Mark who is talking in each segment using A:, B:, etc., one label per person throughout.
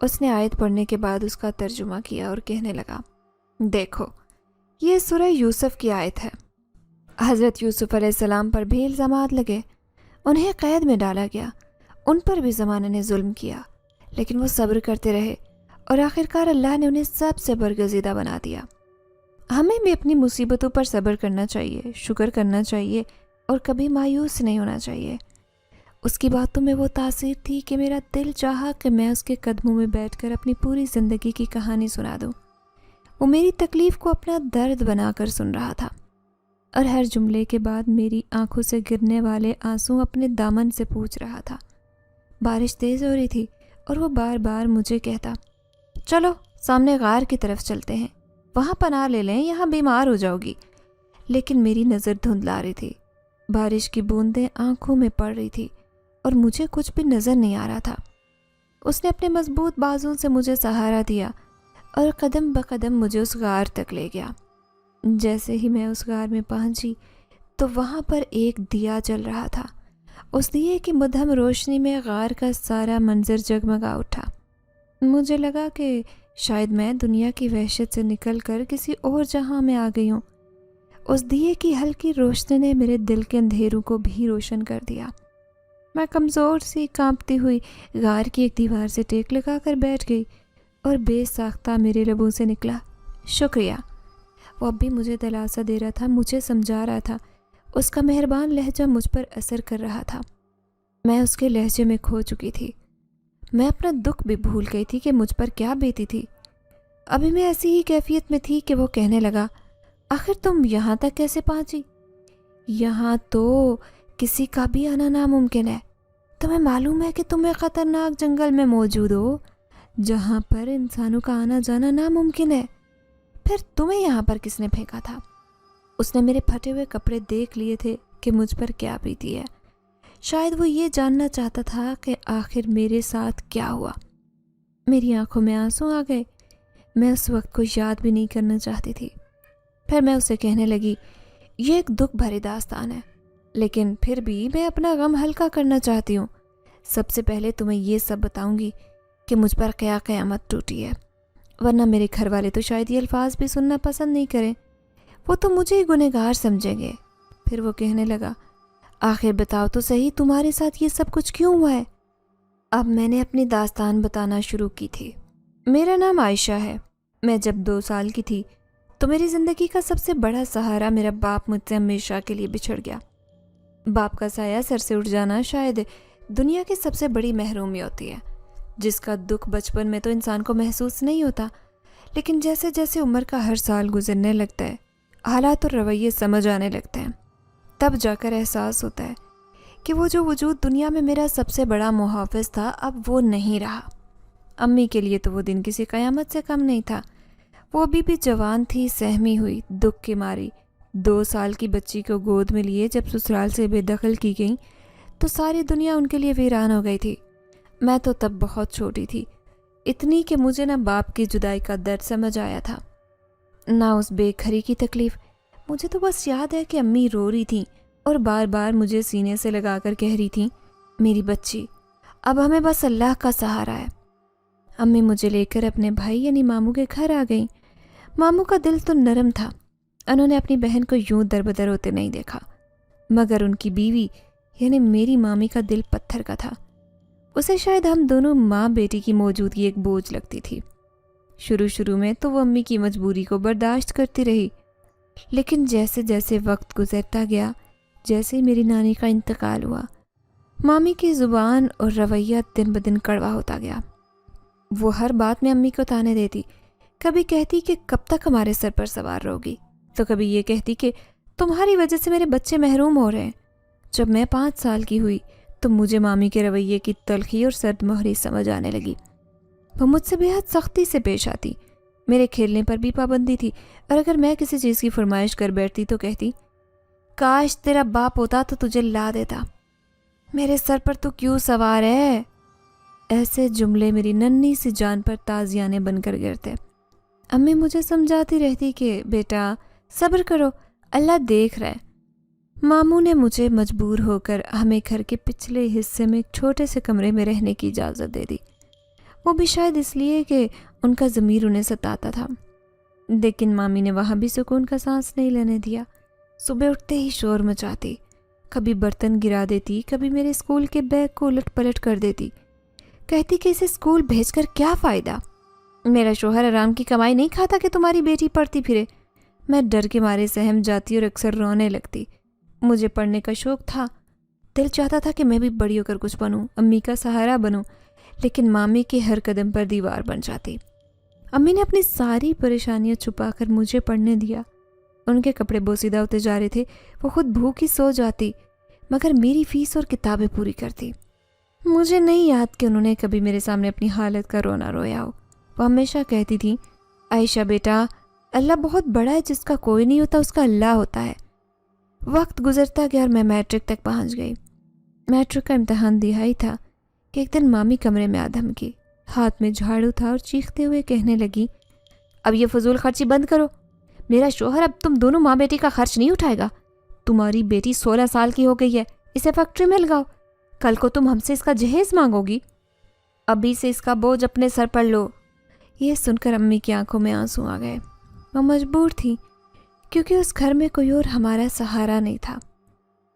A: اس نے آیت پڑھنے کے بعد اس کا ترجمہ کیا اور کہنے لگا، دیکھو یہ سورہ یوسف کی آیت ہے۔ حضرت یوسف علیہ السلام پر بھی الزامات لگے، انہیں قید میں ڈالا گیا، ان پر بھی زمانے نے ظلم کیا، لیکن وہ صبر کرتے رہے اور آخرکار اللہ نے انہیں سب سے برگزیدہ بنا دیا۔ ہمیں بھی اپنی مصیبتوں پر صبر کرنا چاہیے، شکر کرنا چاہیے اور کبھی مایوس نہیں ہونا چاہیے۔ اس کی باتوں میں وہ تاثیر تھی کہ میرا دل چاہا کہ میں اس کے قدموں میں بیٹھ کر اپنی پوری زندگی کی کہانی سنا دوں۔ وہ میری تکلیف کو اپنا درد بنا کر سن رہا تھا، اور ہر جملے کے بعد میری آنکھوں سے گرنے والے آنسو اپنے دامن سے پوچھ رہا تھا۔ بارش تیز ہو رہی تھی اور وہ بار بار مجھے کہتا، چلو سامنے غار کی طرف چلتے ہیں، وہاں پناہ لے لیں، یہاں بیمار ہو جاؤ گی۔ لیکن میری نظر دھندلا رہی تھی، بارش کی بوندیں آنکھوں میں پڑ رہی تھی اور مجھے کچھ بھی نظر نہیں آ رہا تھا۔ اس نے اپنے مضبوط بازوں سے مجھے سہارا دیا اور قدم بقدم مجھے اس غار تک لے گیا۔ جیسے ہی میں اس غار میں پہنچی تو وہاں پر ایک دیا جل رہا تھا۔ اس دیے کی مدھم روشنی میں غار کا سارا منظر جگمگا اٹھا۔ مجھے لگا کہ شاید میں دنیا کی وحشت سے نکل کر کسی اور جہاں میں آ گئی ہوں۔ اس دیے کی ہلکی روشنی نے میرے دل کے اندھیروں کو بھی روشن کر دیا۔ میں کمزور سی کانپتی ہوئی غار کی ایک دیوار سے ٹیک لگا کر بیٹھ گئی اور بے ساختہ میرے لبوں سے نکلا، شکریہ۔ وہ اب بھی مجھے دلاسا دے رہا تھا، مجھے سمجھا رہا تھا، اس کا مہربان لہجہ مجھ پر اثر کر رہا تھا۔ میں اس کے لہجے میں کھو چکی تھی، میں اپنا دکھ بھی بھول گئی تھی کہ مجھ پر کیا بیتی تھی۔ ابھی میں ایسی ہی کیفیت میں تھی کہ وہ کہنے لگا، آخر تم یہاں تک کیسے پہنچی؟ یہاں تو کسی کا بھی آنا ناممکن ہے۔ تمہیں معلوم ہے کہ تم ایک خطرناک جنگل میں موجود ہو جہاں پر انسانوں کا آنا جانا ناممکن ہے۔ پھر تمہیں یہاں پر کس نے پھینکا تھا؟ اس نے میرے پھٹے ہوئے کپڑے دیکھ لیے تھے کہ مجھ پر کیا بیتی ہے۔ شاید وہ یہ جاننا چاہتا تھا کہ آخر میرے ساتھ کیا ہوا۔ میری آنکھوں میں آنسو آ گئے، میں اس وقت کو یاد بھی نہیں کرنا چاہتی تھی۔ پھر میں اسے کہنے لگی، یہ ایک دکھ بھری داستان ہے، لیکن پھر بھی میں اپنا غم ہلکا کرنا چاہتی ہوں۔ سب سے پہلے تمہیں یہ سب بتاؤں گی کہ مجھ پر کیا قیامت ٹوٹی ہے، ورنہ میرے گھر والے تو شاید یہ الفاظ بھی سننا پسند نہیں کریں، وہ تو مجھے ہی گنہگار سمجھیں گے۔ پھر وہ کہنے لگا، آخر بتاؤ تو صحیح، تمہارے ساتھ یہ سب کچھ کیوں ہوا ہے؟ اب میں نے اپنی داستان بتانا شروع کی تھی۔ میرا نام عائشہ ہے۔ میں جب 2 سال کی تھی تو میری زندگی کا سب سے بڑا سہارا میرا باپ مجھ سے ہمیشہ کے لیے بچھڑ گیا۔ باپ کا سایہ سر سے اٹھ جانا شاید دنیا کی سب سے بڑی محرومی ہوتی ہے، جس کا دکھ بچپن میں تو انسان کو محسوس نہیں ہوتا، لیکن جیسے جیسے عمر کا ہر سال گزرنے لگتا ہے، حالات اور رویے سمجھ آنے لگتے ہیں، تب جا کر احساس ہوتا ہے کہ وہ جو وجود دنیا میں میرا سب سے بڑا محافظ تھا اب وہ نہیں رہا۔ امی کے لیے تو وہ دن کسی قیامت سے کم نہیں تھا۔ وہ ابھی بھی جوان تھی، سہمی ہوئی، دکھ کی ماری 2 سال کی بچی کو گود میں لیے جب سسرال سے بے دخل کی گئیں تو ساری دنیا ان کے لیے ویران ہو گئی تھی۔ میں تو تب بہت چھوٹی تھی، اتنی کہ مجھے نہ باپ کی جدائی کا درد سمجھ آیا تھا، نہ اس بے گھری کی تکلیف۔ مجھے تو بس یاد ہے کہ امی رو رہی تھیں اور بار بار مجھے سینے سے لگا کر کہہ رہی تھیں، میری بچی، اب ہمیں بس اللہ کا سہارا ہے۔ امی مجھے لے کر اپنے بھائی یعنی ماموں کے گھر آ گئیں۔ ماموں کا دل تو نرم تھا، انہوں نے اپنی بہن کو یوں دربدر ہوتے نہیں دیکھا، مگر ان کی بیوی یعنی میری مامی کا دل پتھر کا تھا۔ اسے شاید ہم دونوں ماں بیٹی کی موجودگی ایک بوجھ لگتی تھی۔ شروع میں تو وہ امی کی مجبوری کو برداشت کرتی رہی، لیکن جیسے جیسے وقت گزرتا گیا، جیسے میری نانی کا انتقال ہوا، مامی کی زبان اور رویہ دن بدن کڑوا ہوتا گیا۔ وہ ہر بات میں امی کو تانے دیتی، کبھی کہتی کہ کب تک ہمارے سر پر سوار رہوگی، تو کبھی یہ کہتی کہ تمہاری وجہ سے میرے بچے محروم ہو رہے ہیں۔ جب میں 5 سال کی ہوئی تو مجھے مامی کے رویے کی تلخی اور سرد مہری سمجھ آنے لگی۔ وہ مجھ سے بے حد سختی سے پیش آتی، میرے کھیلنے پر بھی پابندی تھی، اور اگر میں کسی چیز کی فرمائش کر بیٹھتی تو کہتی، کاش تیرا باپ ہوتا تو تجھے لا دیتا، میرے سر پر تو کیوں سوار ہے؟ ایسے جملے میری ننھی سی جان پر تازیانے بن کر گرتے۔ امی مجھے سمجھاتی رہتی کہ بیٹا صبر کرو، اللہ دیکھ رہا ہے۔ ماموں نے مجھے مجبور ہو کر ہمیں گھر کے پچھلے حصے میں ایک چھوٹے سے کمرے میں رہنے کی اجازت دے دی۔ وہ بھی شاید اس لیے کہ ان کا ضمیر انہیں ستاتا تھا۔ لیکن مامی نے وہاں بھی سکون کا سانس نہیں لینے دیا۔ صبح اٹھتے ہی شور مچاتی، کبھی برتن گرا دیتی، کبھی میرے اسکول کے بیگ کو الٹ پلٹ کر دیتی، کہتی کہ اسے اسکول بھیج کر کیا فائدہ، میرا شوہر آرام کی کمائی نہیں کھاتا کہ تمہاری بیٹی پڑھتی پھرے۔ میں ڈر کے مارے سہم جاتی اور اکثر رونے لگتی۔ مجھے پڑھنے کا شوق تھا، دل چاہتا تھا کہ میں بھی بڑی ہو کر کچھ بنوں، امی کا سہارا بنوں، لیکن مامی کے ہر قدم پر دیوار بن جاتی۔ امی نے اپنی ساری پریشانیاں چھپا کر مجھے پڑھنے دیا۔ ان کے کپڑے بوسیدہ ہوتے جا رہے تھے، وہ خود بھوکی سو جاتی مگر میری فیس اور کتابیں پوری کرتی۔ مجھے نہیں یاد کہ انہوں نے کبھی میرے سامنے اپنی حالت کا رونا رویا ہو۔ وہ ہمیشہ کہتی تھی، عائشہ بیٹا، اللہ بہت بڑا ہے، جس کا کوئی نہیں ہوتا اس کا اللہ ہوتا ہے۔ وقت گزرتا گیا اور میں میٹرک تک پہنچ گئی۔ میٹرک کا امتحان دہائی تھا کہ ایک دن مامی کمرے میں آ دھمکی، ہاتھ میں جھاڑو تھا اور چیختے ہوئے کہنے لگی، اب یہ فضول خرچی بند کرو، میرا شوہر اب تم دونوں ماں بیٹی کا خرچ نہیں اٹھائے گا، تمہاری بیٹی 16 سال کی ہو گئی ہے، اسے فیکٹری میں لگاؤ، کل کو تم ہم سے اس کا جہیز مانگو گی، ابھی سے اس کا بوجھ اپنے سر پر لو۔ یہ سن کر امی کی آنکھوں میں آنسو آ گئے۔ وہ مجبور تھی کیونکہ اس گھر میں کوئی اور ہمارا سہارا نہیں تھا۔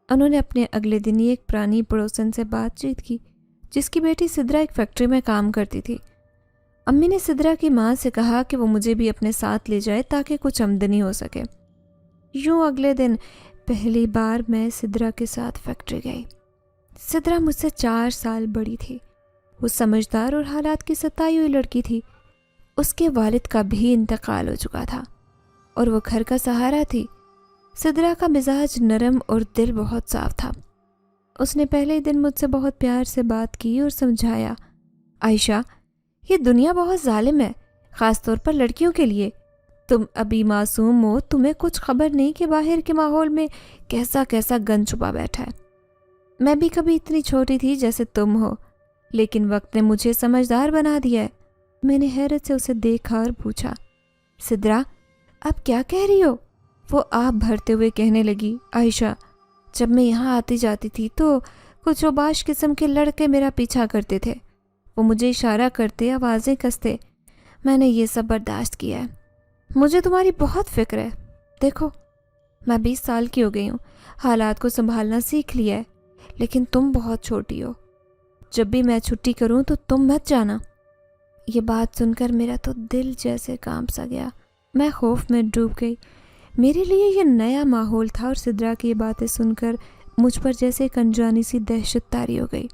A: انہوں نے اپنے اگلے دن ہی ایک پرانی پڑوسن سے بات چیت کی جس کی بیٹی سدرا ایک فیکٹری میں کام کرتی تھی۔ امی نے سدرا کی ماں سے کہا کہ وہ مجھے بھی اپنے ساتھ لے جائے تاکہ کچھ آمدنی ہو سکے۔ یوں اگلے دن پہلی بار میں سدرا کے ساتھ فیکٹری گئی۔ سدرا مجھ سے 4 سال بڑی تھی۔ وہ سمجھدار اور حالات کی ستائی ہوئی لڑکی تھی۔ اس کے والد کا بھی انتقال ہو چکا تھا اور وہ گھر کا سہارا تھی۔ سدرا کا مزاج نرم اور دل بہت صاف تھا۔ اس نے پہلے ہی دن مجھ سے بہت پیار سے بات کی اور سمجھایا، عائشہ، یہ دنیا بہت ظالم ہے، خاص طور پر لڑکیوں کے لیے۔ تم ابھی معصوم ہو، تمہیں کچھ خبر نہیں کہ باہر کے ماحول میں کیسا کیسا گند چھپا بیٹھا ہے۔ میں بھی کبھی اتنی چھوٹی تھی جیسے تم ہو، لیکن وقت نے مجھے سمجھدار بنا دیا ہے۔ میں نے حیرت سے اسے دیکھا اور پوچھا، سدرا، اب کیا کہہ رہی ہو؟ وہ آپ بھرتے ہوئے کہنے لگی، عائشہ، جب میں یہاں آتی جاتی تھی تو کچھ اوباش قسم کے لڑکے میرا پیچھا کرتے تھے۔ وہ مجھے اشارہ کرتے، آوازیں کستے۔ میں نے یہ سب برداشت کیا ہے۔ مجھے تمہاری بہت فکر ہے۔ دیکھو، میں 20 سال کی ہو گئی ہوں، حالات کو سنبھالنا سیکھ لیا ہے، لیکن تم بہت چھوٹی ہو۔ جب بھی میں چھٹی کروں تو تم مت جانا۔ یہ بات سن کر میرا تو دل جیسے کانپ سا گیا۔ میں خوف میں ڈوب گئی۔ میرے لیے یہ نیا ماحول تھا اور سدرا کی یہ باتیں سن کر مجھ پر جیسے ایک انجانی سی دہشت طاری ہو گئی۔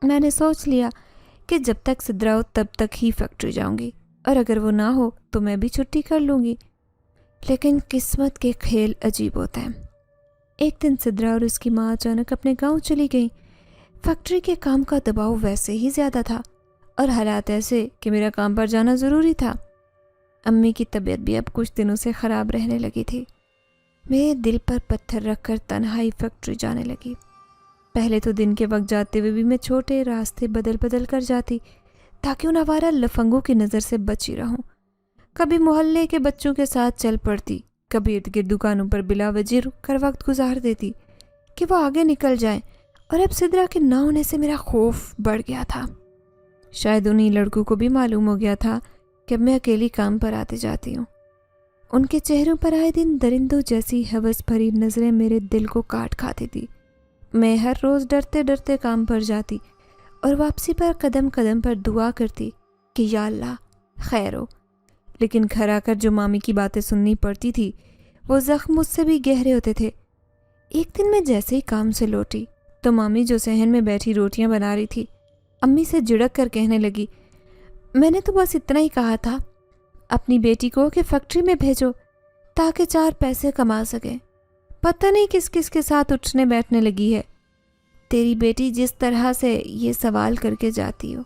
A: میں نے سوچ لیا کہ جب تک سدرا ہو تب تک ہی فیکٹری جاؤں گی، اور اگر وہ نہ ہو تو میں بھی چھٹی کر لوں گی۔ لیکن قسمت کے کھیل عجیب ہوتے ہیں۔ ایک دن سدرا اور اس کی ماں اچانک اپنے گاؤں چلی گئیں۔ فیکٹری کے کام کا دباؤ ویسے ہی زیادہ تھا اور حالات ایسے کہ میرا کام پر جانا ضروری تھا۔ امی کی طبیعت بھی اب کچھ دنوں سے خراب رہنے لگی تھی۔ میرے دل پر پتھر رکھ کر تنہائی فیکٹری جانے لگی۔ پہلے تو دن کے وقت جاتے ہوئے بھی میں چھوٹے راستے بدل بدل کر جاتی تاکہ ان آوارہ لفنگوں کی نظر سے بچی رہوں۔ کبھی محلے کے بچوں کے ساتھ چل پڑتی، کبھی ارد گرد دکانوں پر بلا وجہ رک کر وقت گزار دیتی کہ وہ آگے نکل جائیں، اور اب سدرا کے نہ ہونے سے میرا خوف بڑھ گیا تھا۔ شاید انہی لڑکوں کو بھی معلوم ہو گیا تھا کہ اب میں اکیلی کام پر آتی جاتی ہوں۔ ان کے چہروں پر آئے دن درندوں جیسی ہوس بھری نظریں میرے دل کو کاٹ کھاتی تھی۔ میں ہر روز ڈرتے ڈرتے کام پر جاتی اور واپسی پر قدم قدم پر دعا کرتی کہ یا اللہ خیر ہو، لیکن گھر آ کر جو مامی کی باتیں سننی پڑتی تھی وہ زخم مجھ سے بھی گہرے ہوتے تھے۔ ایک دن میں جیسے ہی کام سے لوٹی تو مامی جو صحن میں بیٹھی روٹیاں بنا رہی تھی امی سے جھڑک کر کہنے لگی، میں نے تو بس اتنا ہی کہا تھا اپنی بیٹی کو کہ فیکٹری میں بھیجو تاکہ 4 پیسے کما سکے، پتہ نہیں کس کس کے ساتھ اٹھنے بیٹھنے لگی ہے۔ تیری بیٹی جس طرح سے یہ سوال کر کے جاتی ہو،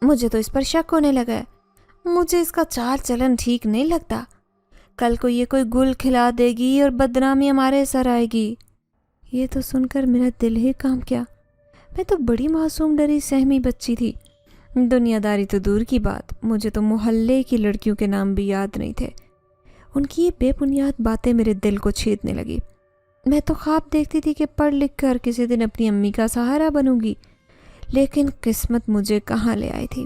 A: مجھے تو اس پر شک ہونے لگا ہے۔ مجھے اس کا چال چلن ٹھیک نہیں لگتا۔ کل کو یہ کوئی گل کھلا دے گی اور بدنامی ہمارے سر آئے گی۔ یہ تو سن کر میرا دل ہی کانپ گیا۔ میں تو بڑی معصوم ڈری سہمی بچی تھی۔ دنیا داری تو دور کی بات، مجھے تو محلے کی لڑکیوں کے نام بھی یاد نہیں تھے۔ ان کی یہ بے بنیاد باتیں میرے دل کو چھیدنے لگی۔ میں تو خواب دیکھتی تھی کہ پڑھ لکھ کر کسی دن اپنی امی کا سہارا بنوں گی، لیکن قسمت مجھے کہاں لے آئی تھی۔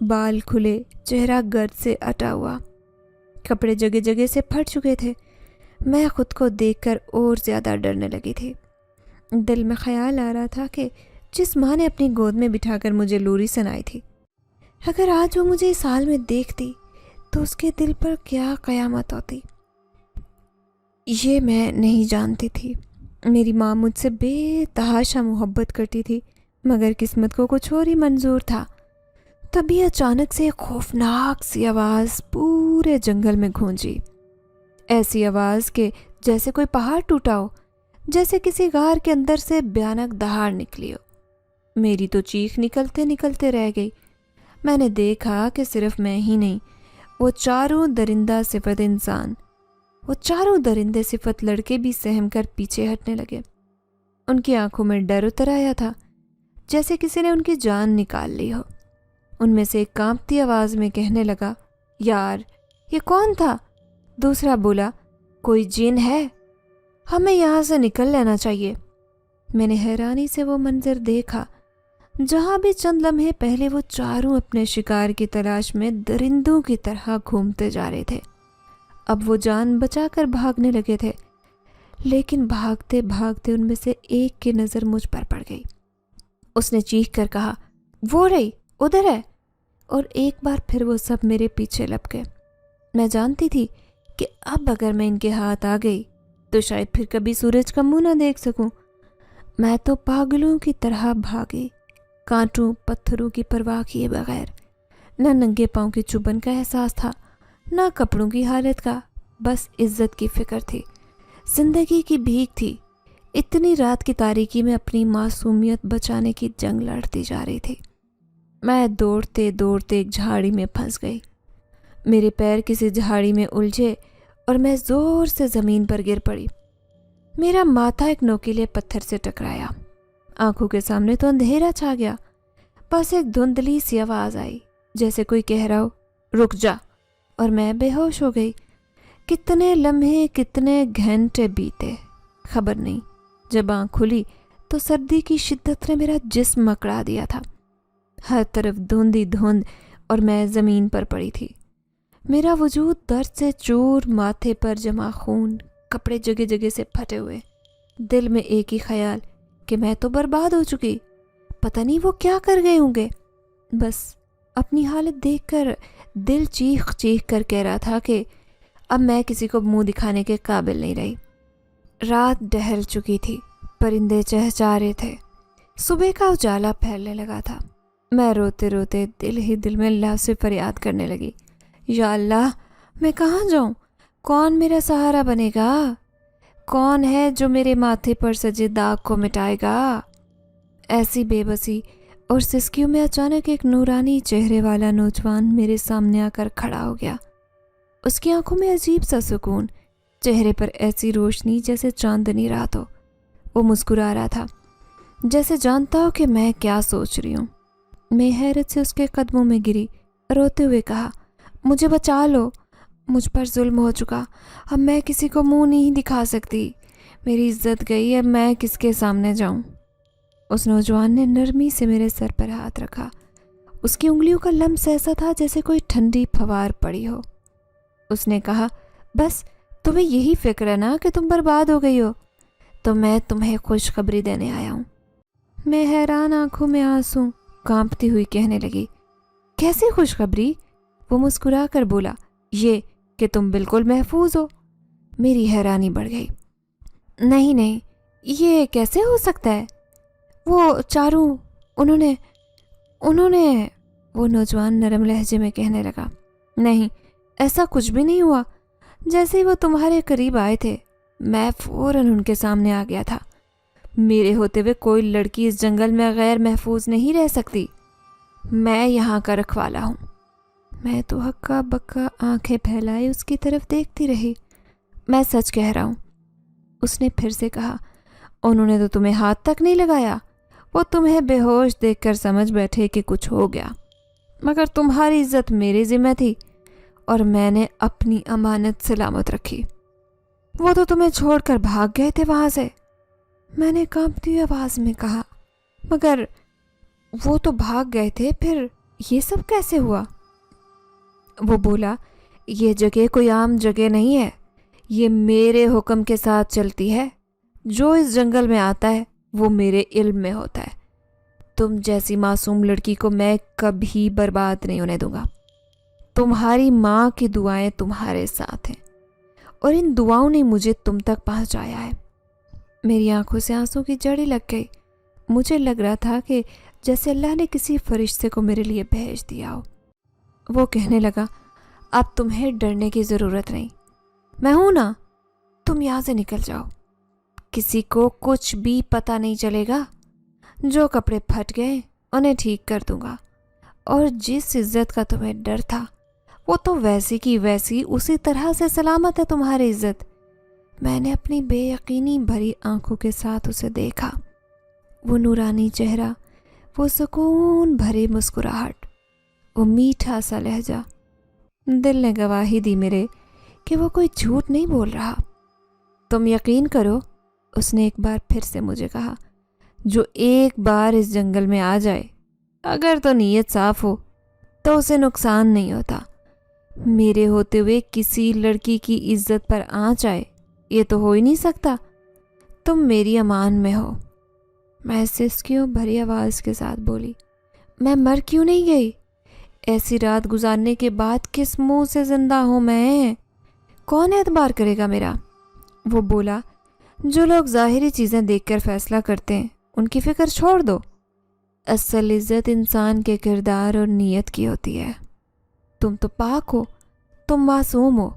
A: بال کھلے، چہرہ گرد سے اٹا ہوا، کپڑے جگہ جگہ سے پھٹ چکے تھے۔ میں خود کو دیکھ کر اور زیادہ ڈرنے لگی تھی۔ دل میں خیال آ رہا تھا کہ جس ماں نے اپنی گود میں بٹھا کر مجھے لوری سنائی تھی، اگر آج وہ مجھے اس حال میں دیکھتی تو اس کے دل پر کیا قیامت ہوتی۔ یہ میں نہیں جانتی تھی۔ میری ماں مجھ سے بے تحاشا محبت کرتی تھی، مگر قسمت کو کچھ اور ہی منظور تھا۔ تبھی اچانک سے ایک خوفناک سی آواز پورے جنگل میں گونجی، ایسی آواز کہ جیسے کوئی پہاڑ ٹوٹا ہو، جیسے کسی غار کے اندر سے بھیانک دہاڑ نکلی ہو۔ میری تو چیخ نکلتے نکلتے رہ گئی۔ میں نے دیکھا کہ صرف میں ہی نہیں، وہ چاروں درندہ صفت انسان، وہ چاروں درندے صفت لڑکے بھی سہم کر پیچھے ہٹنے لگے۔ ان کی آنکھوں میں ڈر اتر آیا تھا، جیسے کسی نے ان کی جان نکال لی ہو۔ ان میں سے ایک کانپتی آواز میں کہنے لگا، یار یہ کون تھا؟ دوسرا بولا، کوئی جن ہے، ہمیں یہاں سے نکل لینا چاہیے۔ میں نے حیرانی سے وہ منظر دیکھا جہاں بھی چند لمحے پہلے وہ چاروں اپنے شکار کی تلاش میں درندوں کی طرح گھومتے جا رہے تھے، اب وہ جان بچا کر بھاگنے لگے تھے۔ لیکن بھاگتے بھاگتے ان میں سے ایک کی نظر مجھ پر پڑ گئی۔ اس نے چیخ کر کہا، وہ رہی، ادھر ہے، اور ایک بار پھر وہ سب میرے پیچھے لپ گئے۔ میں جانتی تھی کہ اب اگر میں ان کے ہاتھ آ گئی تو شاید پھر کبھی سورج کا منہ نہ دیکھ سکوں۔ میں تو پاگلوں کی طرح بھاگی، کانٹوں پتھروں کی پرواہ کیے بغیر۔ نہ ننگے پاؤں کی چبھن کا احساس تھا، نہ کپڑوں کی حالت کا، بس عزت کی فکر تھی، زندگی کی بھیک تھی۔ اتنی رات کی تاریکی میں اپنی معصومیت بچانے کی جنگ لڑتی جا رہی تھی۔ میں دوڑتے دوڑتے ایک جھاڑی میں پھنس گئی۔ میرے پیر کسی جھاڑی میں الجھے اور میں زور سے زمین پر گر پڑی۔ میرا ماتھا ایک نوکیلے پتھر سے ٹکرایا۔ آنکھوں کے سامنے تو اندھیرا چھا گیا، بس ایک دھندلی سی آواز آئی جیسے کوئی کہہ رہا ہو، رک جا، اور میں بے ہوش ہو گئی۔ کتنے لمحے، کتنے گھنٹے بیتے، خبر نہیں۔ جب آنکھ کھلی تو سردی کی شدت نے میرا جسم مکڑا دیا تھا۔ ہر طرف دھندی دھند اور میں زمین پر پڑی تھی۔ میرا وجود درد سے چور، ماتھے پر جمع خون، کپڑے جگہ جگہ سے پھٹے ہوئے، دل میں ایک ہی خیال کہ میں تو برباد ہو چکی، پتہ نہیں وہ کیا کر گئے ہوں گے۔ بس اپنی حالت دیکھ کر دل چیخ چیخ کر کہہ رہا تھا کہ اب میں کسی کو منہ دکھانے کے قابل نہیں رہی۔ رات ڈھل چکی تھی، پرندے چہچہا رہے تھے، صبح کا اجالا پھیلنے لگا تھا۔ میں روتے روتے دل ہی دل میں اللہ سے فریاد کرنے لگی، یا اللہ، میں کہاں جاؤں؟ کون میرا سہارا بنے گا؟ کون ہے جو میرے ماتھے پر سجے داغ کو مٹائے گا؟ ایسی بے بسی اور سسکیوں میں اچانک ایک نورانی چہرے والا نوجوان میرے سامنے آ کر کھڑا ہو گیا۔ اس کی آنکھوں میں عجیب سا سکون، چہرے پر ایسی روشنی جیسے چاندنی رات ہو۔ وہ مسکرا رہا تھا، جیسے جانتا ہو کہ میں کیا سوچ رہی ہوں۔ میں حیرت سے اس کے قدموں میں گری، روتے ہوئے کہا، مجھے بچا لو، مجھ پر ظلم ہو چکا، اب میں کسی کو منہ نہیں دکھا سکتی، میری عزت گئی، اب میں کس کے سامنے جاؤں؟ اس نوجوان نے نرمی سے میرے سر پر ہاتھ رکھا۔ اس کی انگلیوں کا لمس ایسا تھا جیسے کوئی ٹھنڈی پھوار پڑی ہو۔ اس نے کہا، بس تمہیں یہی فکر ہے نا کہ تم برباد ہو گئی ہو، تو میں تمہیں خوشخبری دینے آیا ہوں۔ میں حیران آنکھوں میں آنسو کانپتی ہوئی کہنے لگی، کیسی خوشخبری؟ وہ مسکرا کر بولا، یہ کہ تم بالکل محفوظ ہو۔ میری حیرانی بڑھ گئی۔ نہیں نہیں، یہ کیسے ہو سکتا ہے؟ وہ چاروں، انہوں نے وہ نوجوان نرم لہجے میں کہنے لگا، نہیں، ایسا کچھ بھی نہیں ہوا۔ جیسے ہی وہ تمہارے قریب آئے تھے، میں فوراً ان کے سامنے آ گیا تھا۔ میرے ہوتے ہوئے کوئی لڑکی اس جنگل میں غیر محفوظ نہیں رہ سکتی، میں یہاں کا رکھوالا ہوں۔ میں تو ہکا بکا آنکھیں پھیلائے اس کی طرف دیکھتی رہی۔ میں سچ کہہ رہا ہوں، اس نے پھر سے کہا، انہوں نے تو تمہیں ہاتھ تک نہیں لگایا، وہ تمہیں بے ہوش دیکھ کر سمجھ بیٹھے کہ کچھ ہو گیا، مگر تمہاری عزت میری ذمہ تھی اور میں نے اپنی امانت سلامت رکھی۔ وہ تو تمہیں چھوڑ کر بھاگ گئے تھے وہاں سے، میں نے کانپتی ہوئی آواز میں کہا، مگر وہ تو بھاگ گئے تھے، پھر یہ سب کیسے ہوا؟ وہ بولا، یہ جگہ کوئی عام جگہ نہیں ہے، یہ میرے حکم کے ساتھ چلتی ہے۔ جو اس جنگل میں آتا ہے وہ میرے علم میں ہوتا ہے۔ تم جیسی معصوم لڑکی کو میں کبھی برباد نہیں ہونے دوں گا۔ تمہاری ماں کی دعائیں تمہارے ساتھ ہیں، اور ان دعاؤں نے مجھے تم تک پہنچایا ہے۔ میری آنکھوں سے آنسوں کی جڑیں لگ گئی۔ مجھے لگ رہا تھا کہ جیسے اللہ نے کسی فرشتے کو میرے لیے بھیج دیا ہو۔ وہ کہنے لگا، اب تمہیں ڈرنے کی ضرورت نہیں، میں ہوں نا، تم یہاں سے نکل جاؤ۔ کسی کو کچھ بھی پتہ نہیں چلے گا۔ جو کپڑے پھٹ گئے انہیں ٹھیک کر دوں گا، اور جس عزت کا تمہیں ڈر تھا وہ تو ویسی کی ویسی اسی طرح سے سلامت ہے تمہاری عزت۔ میں نے اپنی بے یقینی بھری آنکھوں کے ساتھ اسے دیکھا، وہ نورانی چہرہ، وہ سکون بھری مسکراہٹ، وہ میٹھا سا لہجہ۔ دل نے گواہی دی میرے کہ وہ کوئی جھوٹ نہیں بول رہا۔ تم یقین کرو، اس نے ایک بار پھر سے مجھے کہا، جو ایک بار اس جنگل میں آ جائے، اگر تو نیت صاف ہو تو اسے نقصان نہیں ہوتا۔ میرے ہوتے ہوئے کسی لڑکی کی عزت پر آنچ آئے، یہ تو ہو ہی نہیں سکتا۔ تم میری امان میں ہو۔ میں سسکیوں بھری آواز کے ساتھ بولی، میں مر کیوں نہیں گئی؟ ایسی رات گزارنے کے بعد کس منہ سے زندہ ہوں میں؟ کون اعتبار کرے گا میرا؟ وہ بولا، جو لوگ ظاہری چیزیں دیکھ کر فیصلہ کرتے ہیں ان کی فکر چھوڑ دو۔ اصل عزت انسان کے کردار اور نیت کی ہوتی ہے۔ تم تو پاک ہو، تم معصوم ہو۔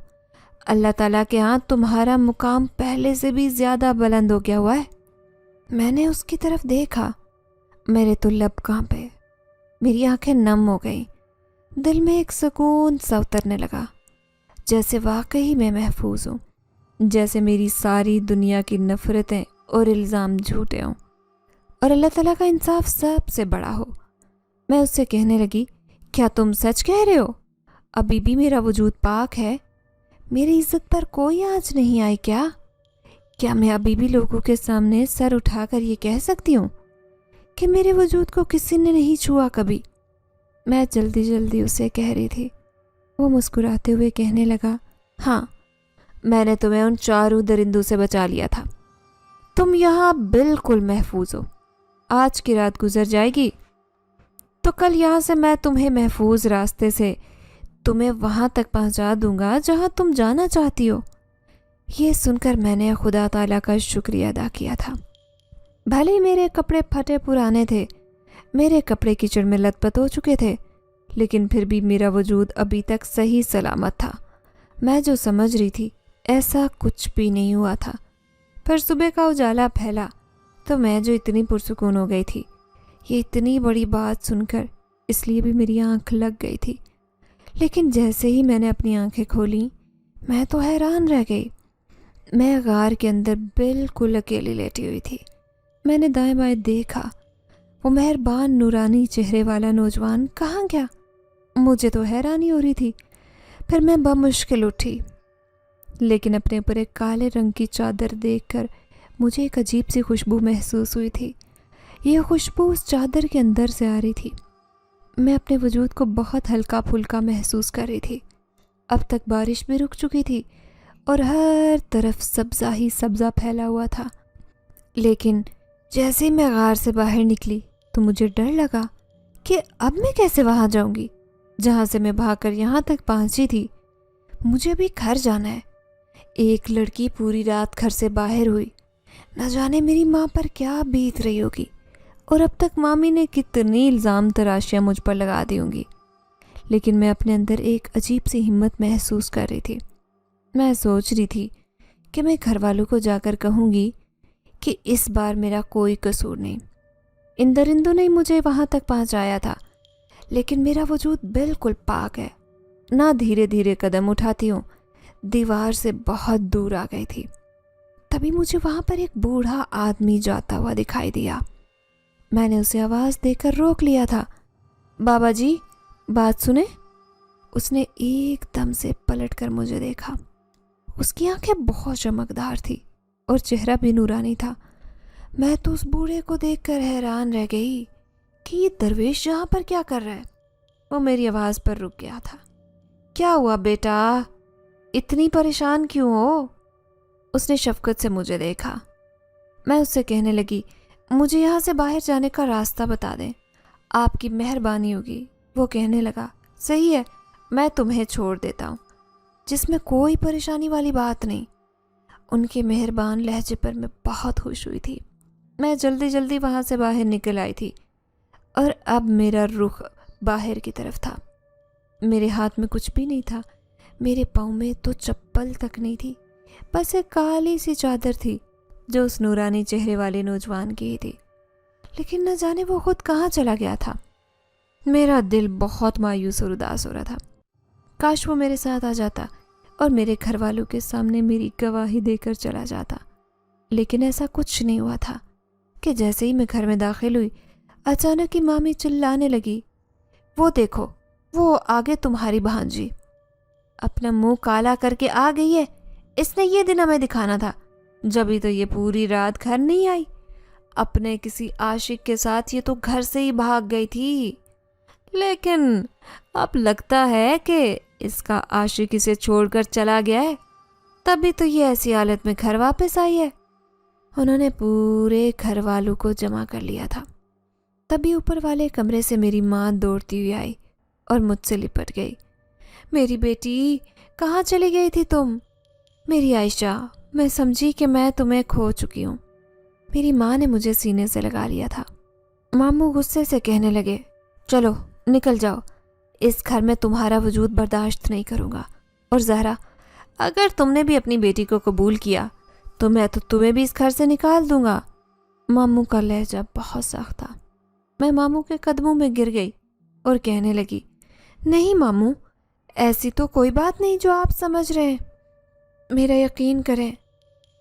A: اللہ تعالیٰ کے ہاں تمہارا مقام پہلے سے بھی زیادہ بلند ہو گیا ہوا ہے۔ میں نے اس کی طرف دیکھا، میرے تو لب کانپے، میری آنکھیں نم ہو گئیں۔ دل میں ایک سکون سا اترنے لگا، جیسے واقعی میں محفوظ ہوں، جیسے میری ساری دنیا کی نفرتیں اور الزام جھوٹے ہوں، اور اللہ تعالیٰ کا انصاف سب سے بڑا ہو۔ میں اس سے کہنے لگی، کیا تم سچ کہہ رہے ہو؟ ابھی بھی میرا وجود پاک ہے؟ میری عزت پر کوئی آنچ نہیں آئی کیا؟ کیا میں ابھی بھی لوگوں کے سامنے سر اٹھا کر یہ کہہ سکتی ہوں کہ میرے وجود کو کسی نے نہیں چھوا کبھی؟ میں جلدی جلدی اسے کہہ رہی تھی۔ وہ مسکراتے ہوئے کہنے لگا، ہاں، میں نے تمہیں ان چاروں درندوں سے بچا لیا تھا۔ تم یہاں بالکل محفوظ ہو۔ آج کی رات گزر جائے گی تو کل یہاں سے میں تمہیں محفوظ راستے سے تمہیں وہاں تک پہنچا دوں گا جہاں تم جانا چاہتی ہو۔ یہ سن کر میں نے خدا تعالیٰ کا شکریہ ادا کیا تھا۔ بھلے میرے کپڑے پھٹے پرانے تھے، میرے کپڑے کیچڑ میں لت پت ہو چکے تھے، لیکن پھر بھی میرا وجود ابھی تک صحیح سلامت تھا۔ میں جو سمجھ رہی تھی ایسا کچھ بھی نہیں ہوا تھا۔ پھر صبح کا اجالا پھیلا تو میں جو اتنی پرسکون ہو گئی تھی، یہ اتنی بڑی بات سن کر اس لیے بھی میری آنکھ لگ گئی تھی۔ لیکن جیسے ہی میں نے اپنی آنکھیں کھولیں، میں تو حیران رہ گئی۔ میں غار کے اندر بالکل اکیلی لیٹی ہوئی تھی۔ میں نے دائیں بائیں دیکھا، وہ مہربان نورانی چہرے والا نوجوان کہاں گیا؟ مجھے تو حیرانی ہو رہی تھی۔ پھر میں بمشکل اٹھی، لیکن اپنے اوپر ایک کالے رنگ کی چادر دیکھ کر مجھے ایک عجیب سی خوشبو محسوس ہوئی تھی۔ یہ خوشبو اس چادر کے اندر سے آ رہی تھی۔ میں اپنے وجود کو بہت ہلکا پھلکا محسوس کر رہی تھی۔ اب تک بارش بھی رک چکی تھی اور ہر طرف سبزہ ہی سبزہ پھیلا ہوا تھا، لیکن جیسے ہی میں غار سے باہر نکلی تو مجھے ڈر لگا کہ اب میں کیسے وہاں جاؤں گی جہاں سے میں بھاگ کر یہاں تک پہنچی تھی۔ مجھے بھی گھر جانا ہے۔ ایک لڑکی پوری رات گھر سے باہر ہوئی، نہ جانے میری ماں پر کیا بیت رہی ہوگی، اور اب تک مامی نے کتنی الزام تراشیاں مجھ پر لگا دی ہوں گی۔ لیکن میں اپنے اندر ایک عجیب سی ہمت محسوس کر رہی تھی۔ میں سوچ رہی تھی کہ میں گھر والوں کو جا کر کہوں گی کہ اس بار میرا کوئی قصور نہیں، ان درندوں نے مجھے وہاں تک پہنچایا تھا، لیکن میرا وجود بالکل پاک ہے۔ نہ دھیرے دھیرے قدم اٹھاتی ہوں، دیوار سے بہت دور آ گئی تھی۔ تبھی مجھے وہاں پر ایک بوڑھا آدمی جاتا ہوا دکھائی دیا۔ میں نے اسے آواز دے کر روک لیا تھا۔ بابا جی، بات سنیں۔ اس نے ایک دم سے پلٹ کر مجھے دیکھا۔ اس کی آنکھیں بہت چمکدار تھی اور چہرہ بھی نورانی تھا۔ میں تو اس بوڑھے کو دیکھ کر حیران رہ گئی کہ یہ درویش یہاں پر کیا کر رہا ہے۔ وہ میری آواز پر رک گیا تھا۔ کیا ہوا بیٹا، اتنی پریشان کیوں ہو؟ اس نے شفقت سے مجھے دیکھا۔ میں اس سے کہنے لگی، مجھے یہاں سے باہر جانے کا راستہ بتا دیں، آپ کی مہربانی ہوگی۔ وہ کہنے لگا، صحیح ہے، میں تمہیں چھوڑ دیتا ہوں، جس میں کوئی پریشانی والی بات نہیں۔ ان کے مہربان لہجے پر میں بہت خوش ہوئی تھی۔ میں جلدی جلدی وہاں سے باہر نکل آئی تھی اور اب میرا رخ باہر کی طرف تھا۔ میرے ہاتھ میں کچھ بھی نہیں تھا، میرے پاؤں میں تو چپل تک نہیں تھی، بس ایک کالی سی چادر تھی جو اس نورانی چہرے والے نوجوان کی ہی تھی، لیکن نہ جانے وہ خود کہاں چلا گیا تھا۔ میرا دل بہت مایوس اور اداس ہو رہا تھا۔ کاش وہ میرے ساتھ آ جاتا اور میرے گھر والوں کے سامنے میری گواہی دے کر چلا جاتا، لیکن ایسا کچھ نہیں ہوا تھا کہ جیسے ہی میں گھر میں داخل ہوئی، اچانک ہی مامی چلانے لگی، وہ دیکھو، وہ آگے تمہاری بھانجی اپنا منہ کالا کر کے آ گئی ہے، اس نے یہ دن ہمیں دکھانا تھا، جبھی تو یہ پوری رات گھر نہیں آئی، اپنے کسی عاشق کے ساتھ یہ تو گھر سے ہی بھاگ گئی تھی، لیکن اب لگتا ہے کہ اس کا عاشق اسے چھوڑ کر چلا گیا ہے، تبھی تو یہ ایسی حالت میں گھر واپس آئی ہے۔ انہوں نے پورے گھر والوں کو جمع کر لیا تھا۔ تبھی اوپر والے کمرے سے میری ماں دوڑتی ہوئی آئی اور مجھ سے لپٹ گئی۔ میری بیٹی، کہاں چلی گئی تھی تم؟ میری عائشہ، میں سمجھی کہ میں تمہیں کھو چکی ہوں۔ میری ماں نے مجھے سینے سے لگا لیا تھا۔ ماموں غصے سے کہنے لگے، چلو نکل جاؤ، اس گھر میں تمہارا وجود برداشت نہیں کروں گا، اور زہرا، اگر تم نے بھی اپنی بیٹی کو قبول کیا تو میں تو تمہیں بھی اس گھر سے نکال دوں گا۔ ماموں کا لہجہ بہت سخت تھا۔ میں ماموں کے قدموں میں گر گئی اور کہنے لگی، نہیں ماموں، ایسی تو کوئی بات نہیں جو آپ سمجھ رہے ہیں، میرا یقین کریں،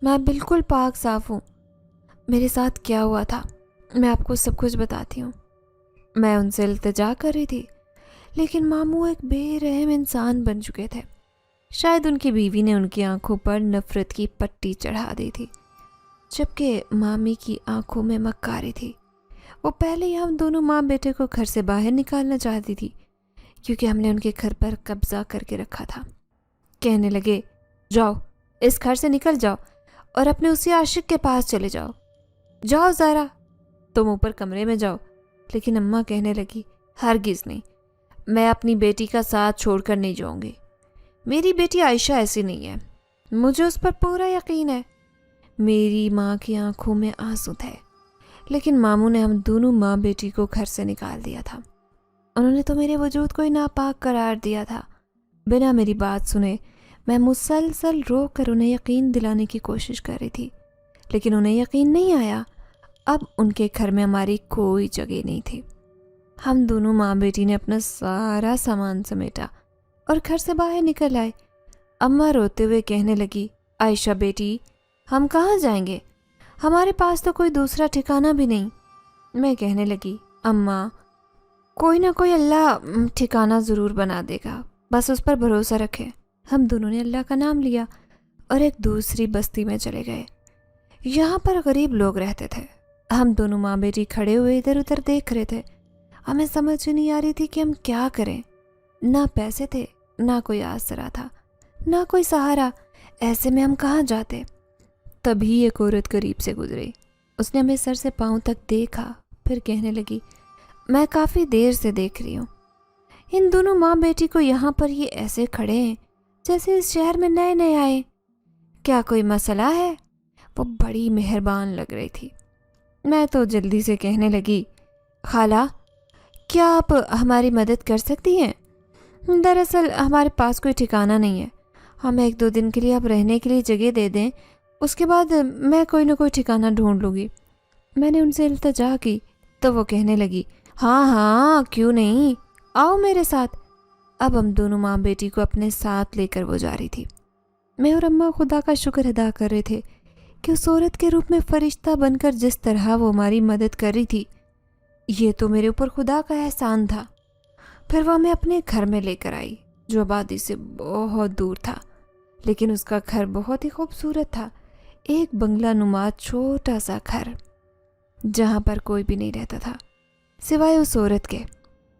A: میں بالکل پاک صاف ہوں۔ میرے ساتھ کیا ہوا تھا میں آپ کو سب کچھ بتاتی ہوں۔ میں ان سے التجا کر رہی تھی، لیکن ماموں ایک بے رحم انسان بن چکے تھے۔ شاید ان کی بیوی نے ان کی آنکھوں پر نفرت کی پٹی چڑھا دی تھی، جبکہ مامی کی آنکھوں میں مکاری تھی۔ وہ پہلے ہی ہم دونوں ماں بیٹے کو گھر سے باہر نکالنا چاہتی تھی، کیونکہ ہم نے ان کے گھر پر قبضہ کر کے رکھا تھا۔ کہنے لگے، جاؤ، اس گھر سے نکل جاؤ اور اپنے اسی عاشق کے پاس چلے جاؤ، جاؤ زہرا، تم اوپر کمرے میں جاؤ۔ لیکن اماں کہنے لگی، ہرگز نہیں، میں اپنی بیٹی کا ساتھ چھوڑ کر نہیں جاؤں گی، میری بیٹی عائشہ ایسی نہیں ہے، مجھے اس پر پورا یقین ہے۔ میری ماں کی آنکھوں میں آنسو تھے، لیکن ماموں نے ہم دونوں ماں بیٹی کو گھر سے نکال دیا تھا۔ انہوں نے تو میرے وجود کو ہی ناپاک قرار دیا تھا۔ بنا میری بات سنے میں مسلسل رو کر انہیں یقین دلانے کی کوشش کر رہی تھی، لیکن انہیں یقین نہیں آیا۔ اب ان کے گھر میں ہماری کوئی جگہ نہیں تھی۔ ہم دونوں ماں بیٹی نے اپنا سارا سامان سمیٹا اور گھر سے باہر نکل آئے۔ اماں روتے ہوئے کہنے لگی، عائشہ بیٹی، ہم کہاں جائیں گے؟ ہمارے پاس تو کوئی دوسرا ٹھکانہ بھی نہیں۔ میں کہنے لگی، اماں، کوئی نہ کوئی اللہ ٹھکانہ ضرور بنا دے گا، بس اس پر بھروسہ رکھے۔ ہم دونوں نے اللہ کا نام لیا اور ایک دوسری بستی میں چلے گئے۔ یہاں پر غریب لوگ رہتے تھے۔ ہم دونوں ماں بیٹی کھڑے ہوئے ادھر ادھر دیکھ رہے تھے۔ ہمیں سمجھ نہیں آ رہی تھی کہ ہم کیا کریں۔ نہ پیسے تھے، نہ کوئی آسرا تھا، نہ کوئی سہارا، ایسے میں ہم کہاں جاتے؟ تبھی ایک عورت قریب سے گزری۔ اس نے ہمیں سر سے پاؤں تک دیکھا، پھر کہنے لگی، میں کافی دیر سے دیکھ رہی ہوں، ان دونوں ماں بیٹی کو یہاں پر یہ ایسے کھڑے ہیں جیسے اس شہر میں نئے نئے آئے، کیا کوئی مسئلہ ہے؟ وہ بڑی مہربان لگ رہی تھی۔ میں تو جلدی سے کہنے لگی، خالہ، کیا آپ ہماری مدد کر سکتی ہیں؟ دراصل ہمارے پاس کوئی ٹھکانہ نہیں ہے، ہمیں 1-2 دن کے لیے آپ رہنے کے لیے جگہ دے دیں، اس کے بعد میں کوئی نہ کوئی ٹھکانہ ڈھونڈ لوں گی۔ میں نے ان سے التجا کی تو وہ کہنے لگی، ہاں ہاں، کیوں نہیں، آؤ میرے ساتھ۔ اب ہم دونوں ماں بیٹی کو اپنے ساتھ لے کر وہ جا رہی تھی۔ میں اور اماں خدا کا شکر ادا کر رہے تھے کہ اس عورت کے روپ میں فرشتہ بن کر جس طرح وہ ہماری مدد کر رہی تھی، یہ تو میرے اوپر خدا کا احسان تھا۔ پھر وہ ہمیں اپنے گھر میں لے کر آئی، جو آبادی سے بہت دور تھا، لیکن اس کا گھر بہت ہی خوبصورت تھا، ایک بنگلہ نما چھوٹا سا گھر، جہاں پر کوئی بھی نہیں رہتا تھا سوائے اس عورت کے۔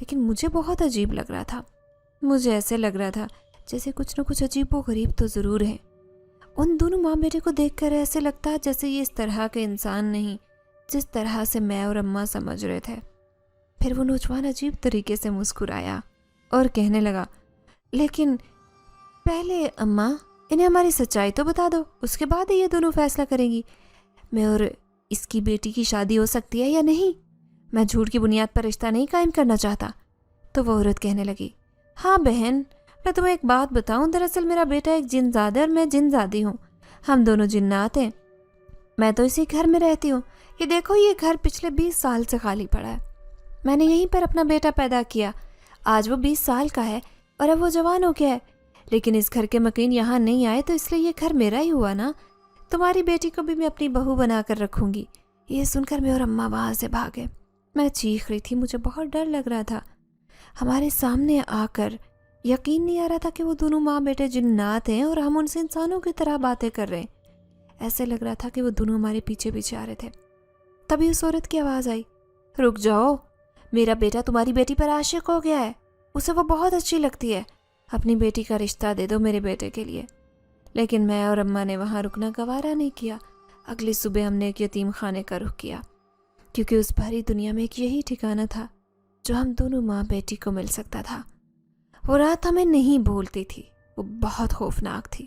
A: لیکن مجھے بہت عجیب لگ رہا تھا. مجھے ایسے لگ رہا تھا جیسے کچھ نہ کچھ عجیب و غریب تو ضرور ہے. ان دونوں ماں بیٹے کو دیکھ کر ایسے لگتا جیسے یہ اس طرح کے انسان نہیں جس طرح سے میں اور اماں سمجھ رہے تھے. پھر وہ نوجوان عجیب طریقے سے مسکرایا اور کہنے لگا، لیکن پہلے اماں انہیں ہماری سچائی تو بتا دو، اس کے بعد یہ دونوں فیصلہ کریں گی میں اور اس کی بیٹی کی شادی ہو سکتی ہے یا نہیں. میں جھوٹ کی بنیاد پر رشتہ نہیں قائم کرنا چاہتا. تو وہ عورت کہنے لگی، ہاں بہن، میں تمہیں ایک بات بتاؤں، دراصل میرا بیٹا ایک جن زادہ اور میں جن زادی ہوں. ہم دونوں جنات ہیں. میں تو اسی گھر میں رہتی ہوں. یہ دیکھو، یہ گھر پچھلے 20 سال سے خالی پڑا ہے. میں نے یہیں پر اپنا بیٹا پیدا کیا. آج وہ 20 سال کا ہے اور اب وہ جوان ہو گیا ہے. لیکن اس گھر کے مکین یہاں نہیں آئے تو اس لیے یہ گھر میرا ہی ہوا نا. تمہاری بیٹی کو بھی میں اپنی بہو بنا کر رکھوں گی. یہ سن کر میں اور اماں وہاں سے بھاگے. میں چیخ رہی تھی، مجھے بہت ڈر لگ رہا تھا. ہمارے سامنے آ کر یقین نہیں آ رہا تھا کہ وہ دونوں ماں بیٹے جنات ہیں اور ہم ان سے انسانوں کی طرح باتیں کر رہے ہیں. ایسے لگ رہا تھا کہ وہ دونوں ہمارے پیچھے پیچھے آ رہے تھے. تبھی اس عورت کی آواز آئی، رک جاؤ، میرا بیٹا تمہاری بیٹی پر عاشق ہو گیا ہے. اسے وہ بہت اچھی لگتی ہے. اپنی بیٹی کا رشتہ دے دو میرے بیٹے کے لیے. لیکن میں اور اماں نے وہاں رکنا گوارا نہیں کیا. اگلی صبح ہم نے ایک یتیم خانے کا رخ کیا، کیونکہ اس بھری دنیا میں ایک یہی ٹھکانہ تھا جو ہم دونوں ماں بیٹی کو مل سکتا تھا. وہ رات ہمیں نہیں بھولتی تھی. وہ بہت خوفناک تھی.